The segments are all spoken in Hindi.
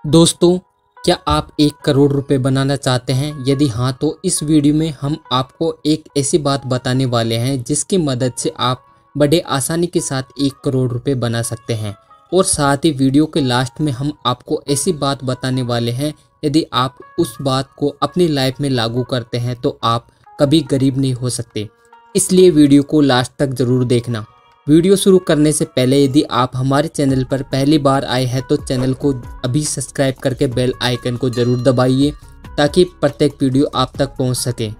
दोस्तों, क्या आप 1 करोड़ रुपए बनाना चाहते हैं? यदि हाँ, तो इस वीडियो में हम आपको एक ऐसी बात बताने वाले हैं जिसकी मदद से आप बड़े आसानी के साथ 1 करोड़ रुपए बना सकते हैं। और साथ ही वीडियो के लास्ट में हम आपको ऐसी बात बताने वाले हैं, यदि आप उस बात को अपनी लाइफ में लागू करते हैं तो आप कभी गरीब नहीं हो सकते। इसलिए वीडियो को लास्ट तक ज़रूर देखना। वीडियो शुरू करने से पहले यदि आप हमारे चैनल पर पहली बार आए हैं तो चैनल को अभी सब्सक्राइब करके बेल आइकन को ज़रूर दबाइए ताकि प्रत्येक वीडियो आप तक पहुंच सके।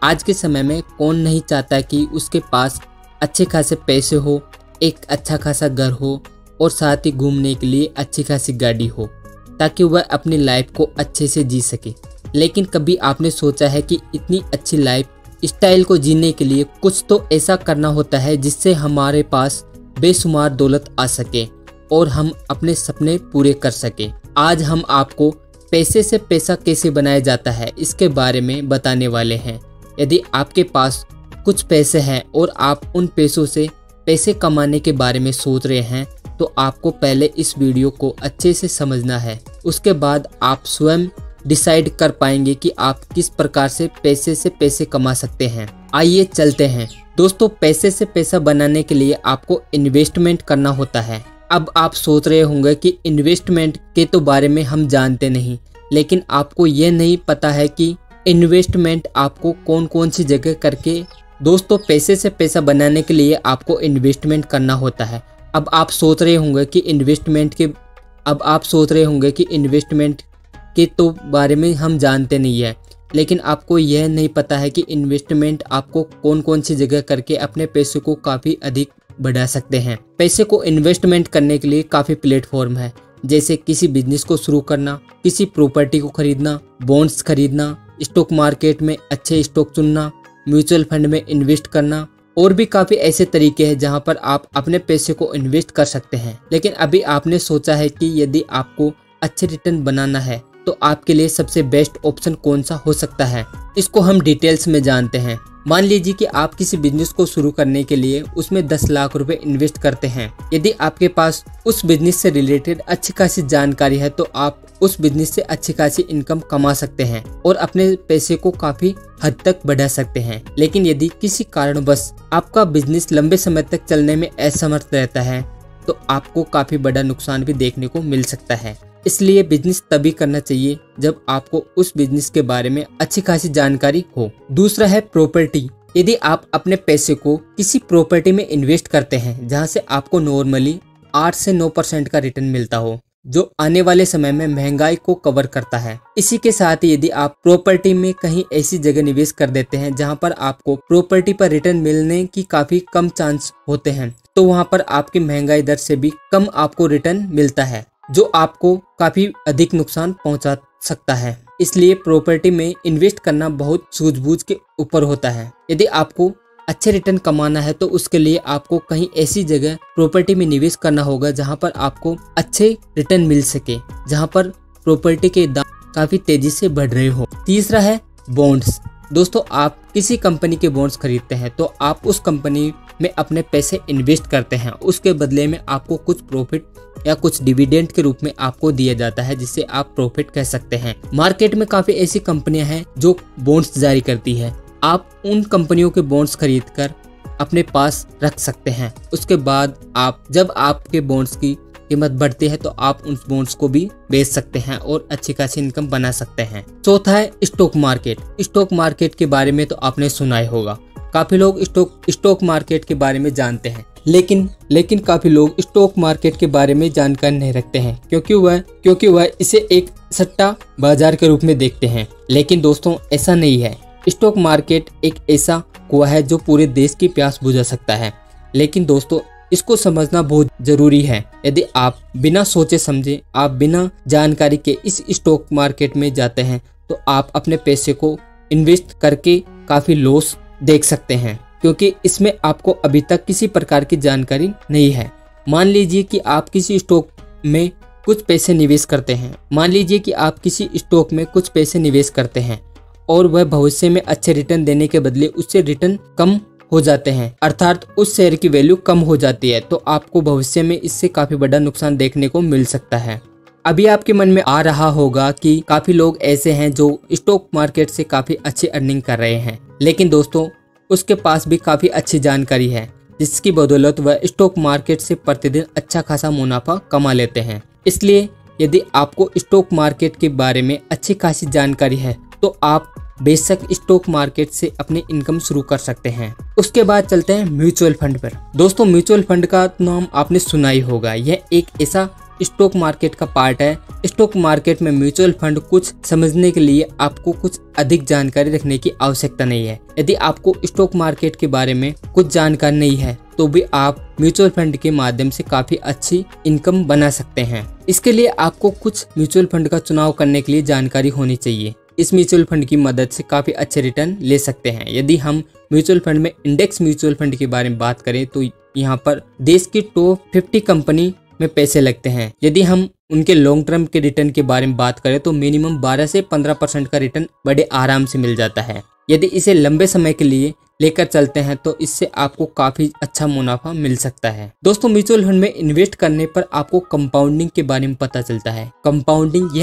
आज के समय में कौन नहीं चाहता कि उसके पास अच्छे खासे पैसे हो, एक अच्छा खासा घर हो और साथ ही घूमने के लिए अच्छी खासी गाड़ी हो, ताकि वह अपनी लाइफ को अच्छे से जी सके। लेकिन कभी आपने सोचा है कि इतनी अच्छी लाइफ स्टाइल को जीने के लिए कुछ तो ऐसा करना होता है जिससे हमारे पास बेशुमार दौलत आ सके और हम अपने सपने पूरे कर सके। आज हम आपको पैसे से पैसा कैसे बनाया जाता है इसके बारे में बताने वाले हैं। यदि आपके पास कुछ पैसे हैं और आप उन पैसों से पैसे कमाने के बारे में सोच रहे हैं तो आपको पहले इस वीडियो को अच्छे से समझना है। उसके बाद आप स्वयं डिसाइड कर पाएंगे कि आप किस प्रकार से पैसे कमा सकते हैं। आइए चलते हैं। दोस्तों, पैसे से पैसा बनाने के लिए आपको इन्वेस्टमेंट करना होता है। अब आप सोच रहे होंगे कि इन्वेस्टमेंट के तो बारे में हम जानते नहीं, लेकिन आपको ये नहीं पता है कि इन्वेस्टमेंट आपको कौन कौन सी जगह करके। दोस्तों, पैसे से पैसा बनाने के लिए आपको इन्वेस्टमेंट करना होता है। अब आप सोच रहे होंगे कि इन्वेस्टमेंट के तो बारे में हम जानते नहीं है, लेकिन आपको यह नहीं पता है कि इन्वेस्टमेंट आपको कौन कौन सी जगह करके अपने पैसे को काफ़ी अधिक बढ़ा सकते हैं। पैसे को इन्वेस्टमेंट करने के लिए काफ़ी प्लेटफॉर्म है, जैसे किसी बिजनेस को शुरू करना, किसी प्रॉपर्टी को खरीदना, बॉन्ड्स खरीदना, स्टॉक मार्केट में अच्छे स्टॉक चुनना, म्यूचुअल फंड में इन्वेस्ट करना और भी काफ़ी ऐसे तरीके हैं जहां पर आप अपने पैसे को इन्वेस्ट कर सकते हैं। लेकिन अभी आपने सोचा है कि यदि आपको अच्छे रिटर्न बनाना है तो आपके लिए सबसे बेस्ट ऑप्शन कौन सा हो सकता है, इसको हम डिटेल्स में जानते हैं। मान लीजिए कि आप किसी बिजनेस को शुरू करने के लिए उसमें 10 लाख रुपए इन्वेस्ट करते हैं। यदि आपके पास उस बिजनेस से रिलेटेड अच्छी खासी जानकारी है तो आप उस बिजनेस से अच्छी खासी इनकम कमा सकते हैं और अपने पैसे को काफी हद तक बढ़ा सकते हैं। लेकिन यदि किसी कारणवश आपका बिजनेस लंबे समय तक चलने में असमर्थ रहता है तो आपको काफी बड़ा नुकसान भी देखने को मिल सकता है। इसलिए बिजनेस तभी करना चाहिए जब आपको उस बिजनेस के बारे में अच्छी खासी जानकारी हो। दूसरा है प्रॉपर्टी। यदि आप अपने पैसे को किसी प्रॉपर्टी में इन्वेस्ट करते हैं जहां से आपको नॉर्मली 8 से 9% का रिटर्न मिलता हो, जो आने वाले समय में महंगाई को कवर करता है। इसी के साथ ही यदि आप प्रॉपर्टी में कहीं ऐसी जगह निवेश कर देते हैं जहां पर आपको प्रॉपर्टी पर रिटर्न मिलने की काफी कम चांस होते हैं, तो वहां पर आपकी महंगाई दर से भी कम आपको रिटर्न मिलता है, जो आपको काफी अधिक नुकसान पहुंचा सकता है। इसलिए प्रॉपर्टी में इन्वेस्ट करना बहुत सूझबूझ के ऊपर होता है। यदि आपको अच्छे रिटर्न कमाना है तो उसके लिए आपको कहीं ऐसी जगह प्रॉपर्टी में निवेश करना होगा जहां पर आपको अच्छे रिटर्न मिल सके, जहां पर प्रॉपर्टी के दाम काफी तेजी से बढ़ रहे हो। तीसरा है बॉन्ड्स। दोस्तों, आप किसी कंपनी के बॉन्ड्स खरीदते हैं तो आप उस कंपनी में अपने पैसे इन्वेस्ट करते हैं। उसके बदले में आपको कुछ प्रॉफिट या कुछ डिविडेंड के रूप में आपको दिया जाता है, जिसे आप प्रॉफिट कह सकते हैं। मार्केट में काफी ऐसी कंपनियां हैं जो बॉन्ड्स जारी करती है। आप उन कंपनियों के बॉन्ड्स खरीदकर अपने पास रख सकते हैं। उसके बाद जब आपके बॉन्ड्स की कीमत बढ़ती है तो आप उन बॉन्ड्स को भी बेच सकते हैं और अच्छी खासी इनकम बना सकते हैं। चौथा है स्टॉक मार्केट। स्टॉक मार्केट के बारे में तो आपने सुना ही होगा। काफी लोग स्टॉक मार्केट के बारे में जानते हैं, लेकिन काफी लोग स्टॉक मार्केट के बारे में जानकारी नहीं रखते हैं क्योंकि वह इसे एक सट्टा बाजार के रूप में देखते हैं। लेकिन दोस्तों, ऐसा नहीं है। स्टॉक मार्केट एक ऐसा कुआं है जो पूरे देश की प्यास बुझा सकता है। लेकिन दोस्तों, इसको समझना बहुत जरूरी है। यदि आप बिना सोचे समझे, आप बिना जानकारी के इस स्टॉक मार्केट में जाते हैं तो आप अपने पैसे को इन्वेस्ट करके काफी लॉस देख सकते हैं, क्योंकि इसमें आपको अभी तक किसी प्रकार की जानकारी नहीं है। मान लीजिए कि आप किसी स्टॉक में कुछ पैसे निवेश करते हैं और वह भविष्य में अच्छे रिटर्न देने के बदले उससे रिटर्न कम हो जाते हैं, अर्थात उस शेयर की वैल्यू कम हो जाती है, तो आपको भविष्य में इससे काफी बड़ा नुकसान देखने को मिल सकता है। अभी आपके मन में आ रहा होगा कि काफी लोग ऐसे हैं जो स्टॉक मार्केट से काफी अच्छी अर्निंग कर रहे हैं, लेकिन दोस्तों उसके पास भी काफी अच्छी जानकारी है जिसकी बदौलत वह स्टॉक मार्केट से प्रतिदिन अच्छा खासा मुनाफा कमा लेते हैं। इसलिए यदि आपको स्टॉक मार्केट के बारे में अच्छी खासी जानकारी है तो आप बेशक स्टॉक मार्केट से अपनी इनकम शुरू कर सकते हैं। उसके बाद चलते हैं म्यूचुअल फंड पर। दोस्तों म्यूचुअल फंड का नाम आपने सुना ही होगा। यह एक ऐसा स्टॉक मार्केट का पार्ट है। स्टॉक मार्केट में म्यूचुअल फंड कुछ समझने के लिए आपको कुछ अधिक जानकारी रखने की आवश्यकता नहीं है। यदि आपको स्टॉक मार्केट के बारे में कुछ जानकारी नहीं है तो भी आप म्यूचुअल फंड के माध्यम से काफी अच्छी इनकम बना सकते हैं। इसके लिए आपको कुछ म्यूचुअल फंड का चुनाव करने के लिए जानकारी होनी चाहिए। इस म्यूचुअल फंड की मदद से काफी अच्छे रिटर्न ले सकते हैं। यदि हम म्यूचुअल फंड में इंडेक्स म्यूचुअल फंड के बारे में बात करें तो यहाँ पर देश की टॉप 50 कंपनी में पैसे लगते हैं। यदि हम उनके लॉन्ग टर्म के रिटर्न के बारे में बात करें तो मिनिमम 12 से 15% का रिटर्न बड़े आराम से मिल जाता है। यदि इसे लंबे समय के लिए लेकर चलते हैं तो इससे आपको काफी अच्छा मुनाफा मिल सकता है। दोस्तों म्यूचुअल फंड में इन्वेस्ट करने पर आपको कंपाउंडिंग के बारे में पता चलता है। कंपाउंडिंग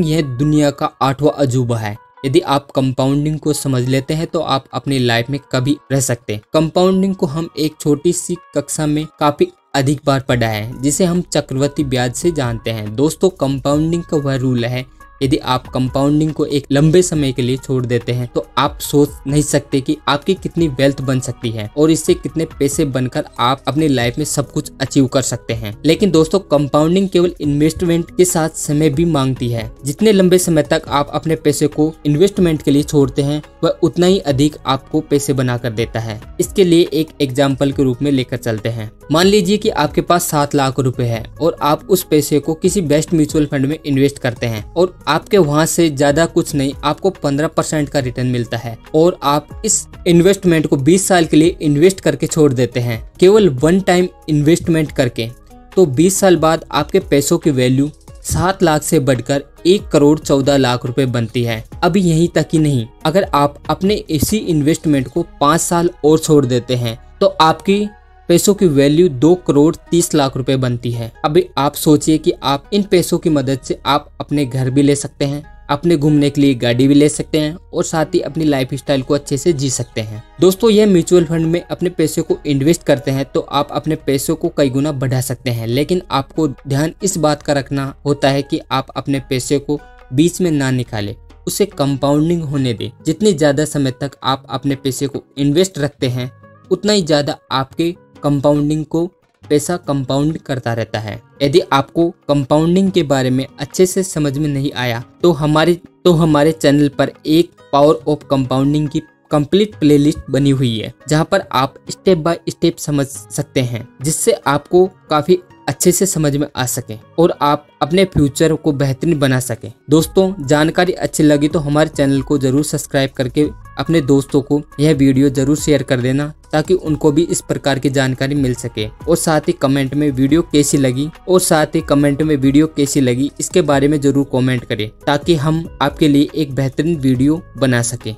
यह दुनिया का 8वां अजूबा है। यदि आप कंपाउंडिंग को समझ लेते हैं तो आप अपनी लाइफ में कभी रह सकते हैं। कंपाउंडिंग को हम एक छोटी सी कक्षा में काफी अधिक बार पढ़ा है जिसे हम चक्रवृद्धि ब्याज से जानते हैं। दोस्तों कंपाउंडिंग का वह रूल है, यदि आप कंपाउंडिंग को एक लंबे समय के लिए छोड़ देते हैं तो आप सोच नहीं सकते कि आपकी कितनी वेल्थ बन सकती है और इससे कितने पैसे बनकर आप अपनी लाइफ में सब कुछ अचीव कर सकते हैं। लेकिन दोस्तों कंपाउंडिंग केवल इन्वेस्टमेंट के साथ समय भी मांगती है। जितने लंबे समय तक आप अपने पैसे को इन्वेस्टमेंट के लिए छोड़ते हैं वह उतना ही अधिक आपको पैसे बना कर देता है। इसके लिए एक एग्जाम्पल के रूप में लेकर चलते हैं। मान लीजिए कि आपके पास 7 लाख रुपए है और आप उस पैसे को किसी बेस्ट म्यूचुअल फंड में इन्वेस्ट करते हैं और आपके वहां से ज्यादा कुछ नहीं, आपको 15% का रिटर्न मिलता है और आप इस इन्वेस्टमेंट को 20 साल के लिए इन्वेस्ट करके छोड़ देते हैं, केवल वन टाइम इन्वेस्टमेंट करके। तो 20 साल बाद आपके पैसों की वैल्यू 7 लाख से बढ़कर 1 करोड़ 14 लाख रुपए बनती है। अभी यहीं तक ही नहीं, अगर आप अपने इसी इन्वेस्टमेंट को 5 साल और छोड़ देते हैं तो आपकी पैसों की वैल्यू 2 करोड़ 30 लाख रुपए बनती है। अभी आप सोचिए कि आप इन पैसों की मदद से आप अपने घर भी ले सकते हैं, अपने घूमने के लिए गाड़ी भी ले सकते हैं और साथ ही अपनी लाइफ स्टाइल को अच्छे से जी सकते हैं। दोस्तों यह म्यूचुअल फंड में अपने पैसे को इन्वेस्ट करते हैं तो आप अपने पैसों को कई गुना बढ़ा सकते हैं, लेकिन आपको ध्यान इस बात का रखना होता है कि आप अपने पैसे को बीच में ना निकालें, उसे कंपाउंडिंग होने दें। जितनी ज्यादा समय तक आप अपने पैसे को इन्वेस्ट रखते हैं उतना ही ज्यादा आपके कंपाउंडिंग को पैसा कंपाउंड करता रहता है। यदि आपको कंपाउंडिंग के बारे में अच्छे से समझ में नहीं आया तो हमारे चैनल पर एक पावर ऑफ कंपाउंडिंग की कंप्लीट प्लेलिस्ट बनी हुई है जहां पर आप स्टेप बाय स्टेप समझ सकते हैं, जिससे आपको काफी अच्छे से समझ में आ सके और आप अपने फ्यूचर को बेहतरीन बना सके। दोस्तों जानकारी अच्छी लगी तो हमारे चैनल को जरूर सब्सक्राइब करके अपने दोस्तों को यह वीडियो जरूर शेयर कर देना ताकि उनको भी इस प्रकार की जानकारी मिल सके। और साथ ही कमेंट में वीडियो कैसी लगी इसके बारे में जरूर कमेंट करें ताकि हम आपके लिए एक बेहतरीन वीडियो बना सके।